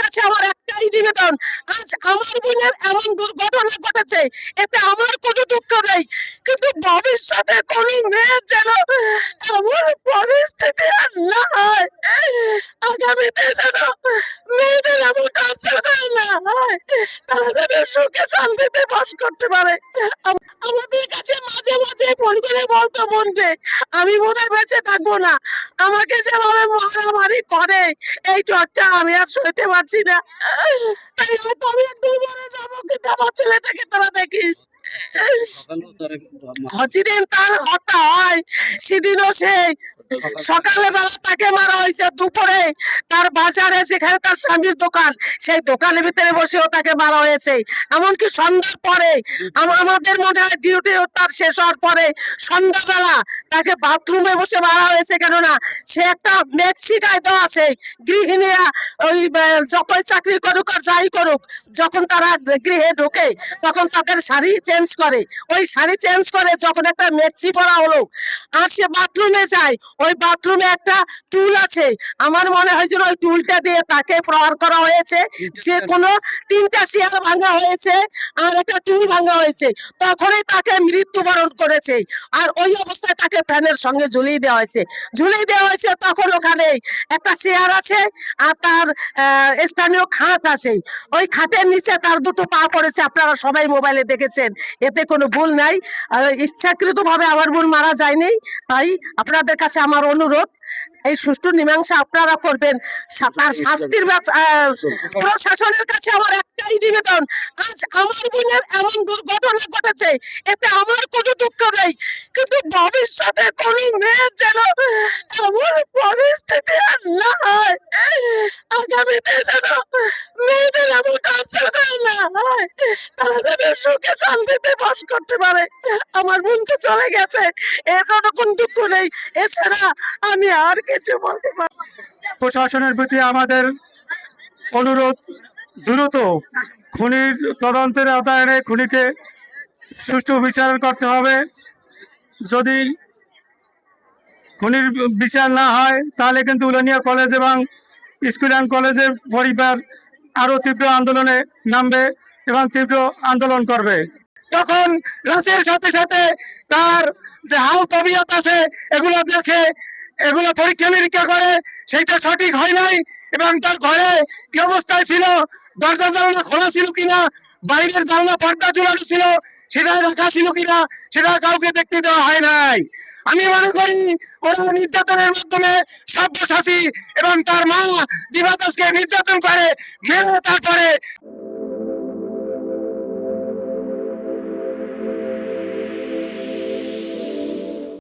কাছে আমার একটাই নিবেদন, আজ আমার বোনের এমন দুর্ঘটনা ঘটেছে, এতে আমার কোনো দুঃখ নেই, কিন্তু ভবিষ্যতে কোনো মেয়ের যেন এমন পরিস্থিতি আর না হয়, আগামীতে যেন মেয়েদের এমন কষ্ট না হয়, তারা যেন সুখে শান্তিতে বাস করতে পারে। আমাদের কাছে মাঝে মাঝে ফোন করে বলতো, বোনকে আমি বোধহয় বেঁচে থাকবো না, আমাকে যেভাবে মারামারি করে এই টর্চা আমি আর সইতে পারছি না, তাই হয়তো আমি একদিন মরে যাবো, কিন্তু আমার ছেলেটাকে তোরা দেখিস। যেদিন তার হত্যা হয় সেদিনও সেই সকালবেলা তাকে মারা হয়েছে, দুপুরে তার বাজারে যেখানে তার স্বামীর দোকান, সেই দোকানের ভিতরে বসেও তাকে মারা হয়েছে। এমনকি সন্ধ্যার পরে আমাদের মনে হয় ডিউটি তার শেষ হওয়ার পরে সন্ধ্যাবেলা তাকে বাথরুমে বসে মারা হয়েছে, কেননা সে একটা মেক্সি গায়ে দেওয়া আছে, গৃহিণীরা ওই যতই চাকরি করুক আর যাই করুক, যখন তারা গৃহে ঢোকে তখন তাদের শাড়ি চেঞ্জ করে, ওই শাড়ি চেঞ্জ করে যখন একটা মেক্সি পরা হলো আর সে বাথরুমে যায়, ওই বাথরুমে একটা টুল আছে, আমার মনে হয় যে ওই টুলটা দিয়ে তাকে প্রহার করা হয়েছে, যে কোনো 3টা চেয়ার ভাঙা হয়েছে আর একটা টুল ভাঙা হয়েছে, তখনই তাকে মৃত্যুবরণ করেছে। আর ওই অবস্থায় তাকে ফ্যানের সঙ্গে ঝুলিয়ে দেওয়া হয়েছে, তখন ওখানে একটা চেয়ার আছে আর তার স্থানীয় খাট আছে, ওই খাটের নিচে তার দুটো পা পড়েছে, আপনারা সবাই মোবাইলে দেখেছেন, এতে কোনো ভুল নাই, ইচ্ছাকৃত ভাবে আমার বোন মারা যায়নি। তাই আপনাদের কাছে আমার অনুরোধ, এই সুষ্ঠু মীমাংসা আপনারা করবেন, তার শাস্তির প্রশাসনের কাছে আমার একটাই নিবেদন, আজ আমার বোনের এমন দুর্ঘটনা ঘটেছে, এতে আমার কোনো দুঃখ নেই, কিন্তু ভবিষ্যতে কোনো মেয়ের যেন এমন পরিস্থিতি আর না হয়, আগামীতে যেন মেয়েদের এমন কষ্ট না হয়, তারা যেন সুখে শান্তিতে বাস করতে পারে। আমার বোন তো চলে গেছে, এর কোনো দুঃখ নেই, এছাড়া আমি আর কিছু বলতে পারি। প্রশাসনের প্রতি আমাদের অনুরোধ, দ্রুত খুনির তদন্তের আওতায় এনে খুনিকে সুষ্ঠু বিচার করতে হবে। যদি খুনির বিচার না হয় তাহলে কিন্তু উলানিয়া কলেজ এবং স্কুল অ্যান্ড কলেজের পরিবার আরো তীব্র আন্দোলনে নামবে এবং তীব্র আন্দোলন করবে। তখন রাতের সাথে সাথে তার যে হাল তবিয়ত আছে এগুলো দেখে, এগুলো পরীক্ষা নিরীক্ষা করে, সেটা সঠিক হয় নাই, এবং তার ঘরে কি অবস্থায় ছিল, দরজা জানালা খোলা ছিল কিনা, বাইরের জানলা পর্দা ঝুলানো ছিল সেটা রাখা ছিল কিনা, সেটা কাউকে দেখতে দেওয়া হয় নাই। আমি মনে করি ওরা নির্যাতনের মাধ্যমে সব্যসাচী এবং তার মা দিবা দাসকে নির্যাতন করে মেরে তারপরে